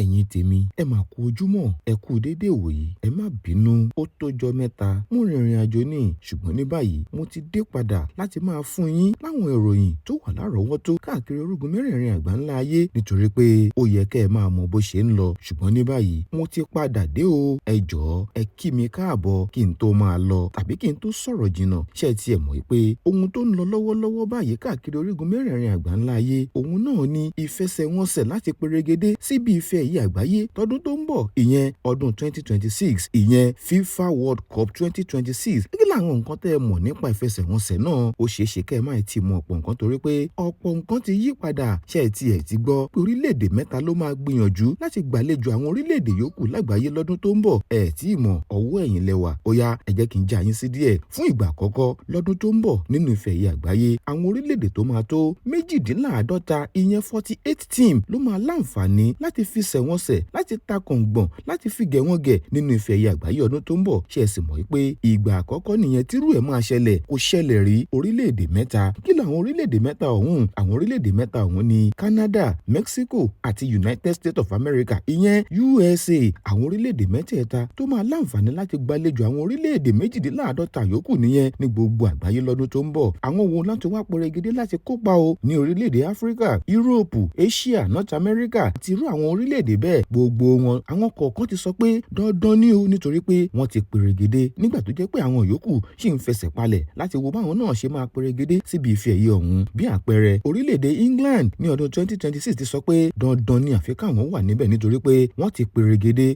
ẹ̀yin tèmi ẹ máa kú ojúmọ́ ẹ kú déédéé wòyí ẹ má bínú ó tójọ́ mẹ́ta mo rìnrìn àjò ní ṣùgbọ́n ní báyìí mo ti dé padà láti máa fún yín láwọn ìròyìn tó wà lárọ̀ọ́wọ́tó káàkiri orúgun mẹ́rẹ̀ẹ̀rin àgbáńlá ayé nítorí pé ó yẹ kẹ́ ẹ máa mọ bó ṣe ń lọ ṣùgbọ́n ní báyìí mo ti padà dé o ẹ jọ̀ọ́ ẹ kí mi káàbọ̀ kí n tó máa lọ tàbí kí n tó sọ̀rọ̀ jìnnà ṣé ẹ tiẹ̀ mọ̀ pé ohun tó ń lọ lọ́wọ́lọ́wọ́ báyìí káàkiri orúgun mẹ́rẹ̀ẹ̀rin àgbáńlá ayé òun náà ni ìfẹsẹ̀wọnsẹ̀ láti perégedé síbi ife ẹ̀yẹ àgbáyé tọdún tó ń bọ̀ ìyẹn ọdún 2026 ìyẹn FIFA World Cup 2026 kí làwọn nǹkan tẹ́ ẹ mọ̀ nípa ìfẹsẹ̀wọnsẹ̀ náà ó ṣeé ṣe kẹ́ ẹ má ti mọ̀ ọ̀pọ̀ nǹkan torí pé ọ̀pọ̀ nǹkan ti yí padà ṣé ẹ tiẹ̀ ti gbọ́ pé orílẹ̀-èdè mẹ́ta ló máa gbìyànjú láti gbàlejò àwọn orílẹ̀-èdè yòókù lágbàáyé lọ́dún tó ń bọ̀ ẹ tí ì mọ̀ ọwọ́ ẹ̀yìn lẹ́wà ó yá ẹ jẹ́ kí n já yín sí díẹ̀ fún ìgbà àkọ́kọ́ lọ́dún tó ń bọ̀ nínú ife ẹ̀yẹ àgbáyé àwọn orílẹ̀-èdè tó máa tó méjìdínláàádọ́ta ìyẹn 48 team ló máa láǹfààní láti fi ṣẹ̀wọ̀nsẹ̀ láti ta kàngbọ̀n láti fi gẹ̀ wọ́n gẹ̀ nínú ife ẹ̀yẹ àgbáyé ọdún tó ń bọ̀ ṣe é sì mọ̀ pé ìgbà àkọ́kọ́ nìyẹn tírú ẹ̀ máa ṣẹlẹ̀ kò ṣẹlẹ̀ rí orílẹ̀-èdè mẹ́ta kí làwọn orílẹ̀-èdè mẹ́ta ọ̀hún àwọn orílẹ̀-èdè mẹ́ta ọ̀hún ni Canada Mexico àti United States of America ìyẹn USA àwọn orílẹ̀-èdè mẹ́tẹ̀ẹ̀ta tó máa láǹfààní láti gbàlejò àwọn orílẹ̀-èdè méjìdínláàádọ́ta yòókù nìyẹn ní gbogbo àgbáyé lọ́dún tó ń bọ̀ àwọn wo láti wá pẹrẹgẹdẹ láti kópa o ní orílẹ̀-èdè Africa Europe Asia North America ti irú àwọn orílẹ̀-èdè bẹ́ẹ̀ gbogbo wọn àwọn kọ̀ọ̀kan ti sọ pé dandan ní o nítorí pé wọ́n ti pèrègede nígbà tó jẹ́ pé àwọn yòókù sì ń fẹsẹ̀ palẹ̀ láti wo báwọn náà ṣe máa pèrègede síbi ife ẹ̀yẹ ọ̀hún bí àpẹẹrẹ orílẹ̀-èdè England ní ọdún 2026 ti sọ pé dandan ní àfi káwọn wà níbẹ̀ nítorí pé wọ́n ti pèrègede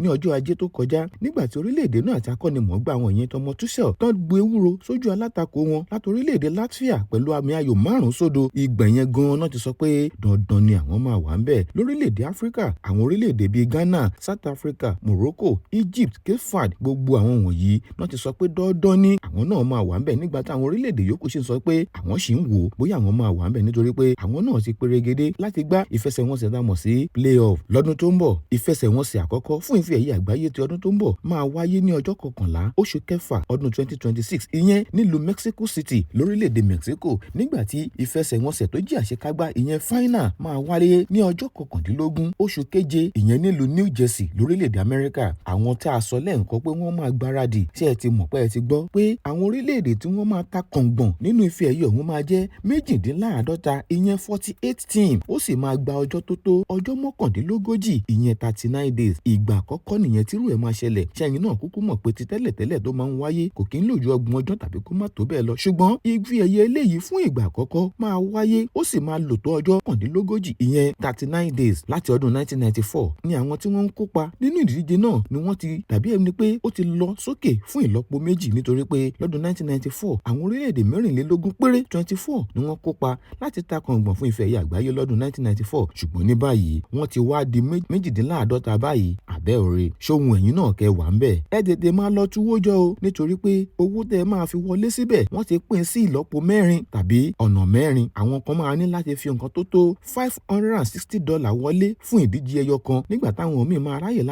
ní ọjọ́ ajé tó kọjá nígbà tí orílẹ̀-èdè náà àti akọ́nimọ̀ọ́gbà àwọn ìyẹn tọmọ Tuchel tán gbé ewúro sójú alátakò wọn láti orílẹ̀-èdè Latvia pẹ̀lú àmì ayò 5-0 ìgbà yẹn gan-an náà ti sọ pé dandan ní àwọn máa wà ń bẹ̀ lórílẹ̀-èdè Áfíríkà àwọn orílẹ̀-èdè bíi Ghana South Africa Morocco Egypt Cape Verde gbogbo àwọn wọ̀nyí náà ti sọ pé dandan ní àwọn náà máa wà ń bẹ̀ nígbà táwọn orílẹ̀-èdè yòókù sì sọ pé àwọn sì ń wò bóyá àwọn máa wà ń bẹ̀ nítorí pé àwọn náà ti pèrègede láti gbá ìfẹsẹ̀wọnsẹ̀ tá a mọ̀ sí playoff lọ́dún tó ń bọ̀ ìfẹsẹ̀wọnsẹ̀ àkọ́kọ́ fún ife ẹ̀yẹ àgbáyé ti ọdún tó ń bọ̀ máa wáyé ní ọjọ́ 11 oṣù kẹfà ọdún 2026 ìyẹn nílùú Mexico City lórílẹ̀-èdè Mexico nígbà tí ìfẹsẹ̀wọnsẹ̀ tó jẹ́ àṣekágbá ìyẹn final máa wáyé ní ọjọ́ 19 oṣù keje ìyẹn nílùú New Jersey lórílẹ̀-èdè Amẹ́ríkà àwọn tá a sọ lẹ́ǹkan pé wọ́n máa gbáradì ṣé ẹ ti mọ̀ pé ẹ ti gbọ́ pé àwọn orílẹ̀-èdè tí wọ́n máa ta kàngbọ̀n nínú ife ẹ̀yẹ ọ̀hún máa jẹ́ méjìdínláàádọ́ta ìyẹn 48 team ó sì máa gba ọjọ́ tó tó ọjọ́ mọ́kàndínlógójì ìyẹn 39 days ìgbà àkọ́kọ́ nìyẹn tírú ẹ̀ máa ṣẹlẹ̀ ṣẹ́yìn náà kúkú mọ̀ pé ti tẹ́lẹ̀tẹ́lẹ̀ tó máa ń wáyé kò kí ń lò ju 30 ọjọ́ tàbí kó má tó bẹ́ẹ̀ lọ ṣùgbọ́n ife ẹ̀yẹ eléyìí fún ìgbà àkọ́kọ́ máa wáyé ó sì máa lò tó ọjọ́ mọ́kàndínlógójì ìyẹn 39 days láti ọdún 1994 ni àwọn tí wọ́n ń kópa nínú ìdíje náà ni wọ́n ti dàbí ẹni pé ó ti lọ sókè fún ìlọ́po méjì nítorí pé lọ́dún 1994 àwọn orílẹ̀-èdè mẹ́rìnlélógún péré 24 ni wọ́n kópa láti ta kàngbọ̀n fún ife ẹ̀yẹ àgbáyé lọ́dún 1994 ṣùgbọ́n ní báyìí wọ́n ti wá di méjìdínláàádọ́ta báyìí àbẹ́ òre ṣóhun ẹ̀yìn náà kẹ́ wà ń bẹ̀ ẹ tètè máa lọ túwó jọ o nítorí pé owó tẹ́ ẹ máa fi wọlé síbẹ̀ wọ́n ti pín sí ìlọ́po mẹ́rin tàbí ọ̀nà mẹ́rin àwọn kan máa ní láti fi nǹkan tó tó $560 wọlé fún ìdíje ẹyọ kan nígbà táwọn míì máa ráyè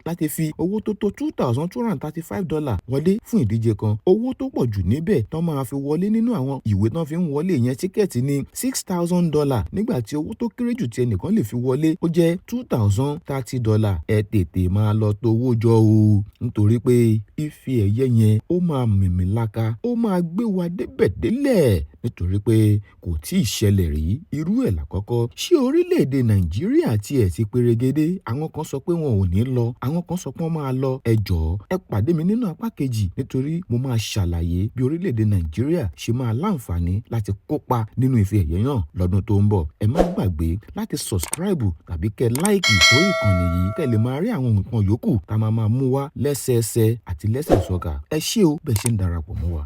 láti fi owó tó tó $2,235 wọlé fún ìdíje kan owó tó pọ̀ jù níbẹ̀ tán máa fi wọlé nínú àwọn ìwé tán fi ń wọlé ìyẹn tíkẹ́ẹ̀tì ní $6,000 nígbà tí owó tó kéré jù tí ẹnìkan lè fi wọlé ó jẹ́ $2,030 ẹ tètè máa lọ towó jọ o nítorí pé ife ẹ̀yẹ yẹn ó máa mìmìlaka ó máa gbé wa débẹ̀ délẹ̀ nítorí pé kò tí ì ṣẹlẹ̀ rí irú ẹ̀ lákọ́kọ́ ṣé orílẹ̀-èdè Nàìjíríà tiẹ̀ ti pèrègede àwọn kan sọ pé wọn ò ní lọ àwọn kan sọ pé wọ́n máa lọ ẹ jọ̀ọ́ ẹ pàdé mi nínú apá kejì nítorí mo máa ṣàlàyé bí orílẹ̀-èdè Nàìjíríà ṣe máa láǹfààní láti kópa nínú ife ẹ̀yẹ náà lọ́dún tó ń bọ̀ ẹ má gbàgbé láti subscribe tàbí kẹ́ láìkì sórí ìkànnì yìí kẹ́ lè máa rí àwọn nǹkan yòókù tá a máa mú wá lẹ́sẹẹsẹ àti lẹ́sẹ̀sọ̀kà ẹ ṣé o bẹ́ẹ̀ ṣe ń darapọ̀ mọ́ wa.